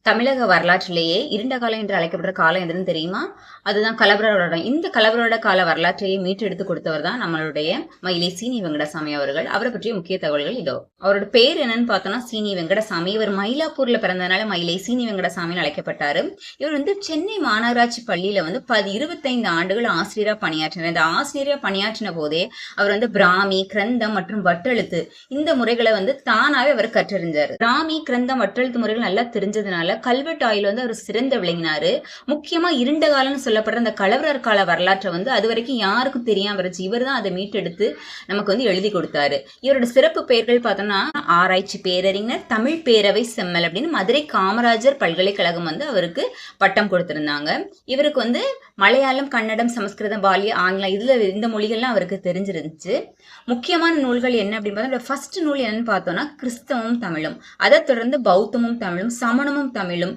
தமிழக வரலாற்றிலேயே இருண்ட காலம் என்று அழைக்கப்படுற காலம் எதுன்னு தெரியுமா? அதுதான் கலவர வருடம். இந்த கலவர கால வரலாற்றையே மீட்டெடுத்து கொடுத்தவர் தான் நம்மளுடைய மயிலை சீனி வெங்கடசாமி அவர்கள். அவரை பற்றிய முக்கிய தகவல்கள் இதோ. அவரோட பேர் என்னன்னு பார்த்தோம்னா சீனி வெங்கடசாமி. இவர் மயிலாப்பூர்ல பிறந்ததுனால மயிலை சீனி வெங்கடசாமின்னு அழைக்கப்பட்டாரு. இவர் சென்னை மாநகராட்சி பள்ளியில 25 ஆண்டுகள் ஆசிரியரா பணியாற்றினார். இந்த ஆசிரியரா பணியாற்றின போதே அவர் பிராமி, கிரந்தம் மற்றும் வட்டெழுத்து இந்த முறைகளை தானாவே அவர் கற்றறிஞ்சார். பிராமி, கிரந்தம், வட்டெழுத்து முறைகள் நல்லா தெரிஞ்சதுனால கல்வெட்டு ஆய்வில் அவர் சிறந்த விளங்கினாரு. முக்கியமா இருண்ட காலம்னு சொல்லப்படுற அந்த கலவரர் கால வரலாற்றை அது வரைக்கும் யாருக்கும் தெரியாம இருந்துச்சு. இவர் தான் அதை மீட்டெடுத்து நமக்கு எழுதி கொடுத்தாரு. இவரோட சிறப்பு பெயர்கள் பார்த்தோம்னா ஆராய்ச்சி பேரறிஞர், தமிழ் பேரவை செம்மல் அப்படின்னு மதுரை காமராஜர் பல்கலைக்கழகம் அவருக்கு பட்டம் கொடுத்திருந்தாங்க. இவருக்கு மலையாளம், கன்னடம், சமஸ்கிருதம், பாலி, ஆங்கிலம் இந்த மொழிகள்லாம் அவருக்கு தெரிஞ்சிருந்துச்சு. முக்கியமான நூல்கள் என்ன அப்படின்னு பார்த்தா ஃபர்ஸ்ட் நூல் என்னன்னு பார்த்தோம்னா கிறிஸ்தவமும் தமிழும், அதை தொடர்ந்து பௌத்தமும் தமிழும், சமணமும் தமிழும்,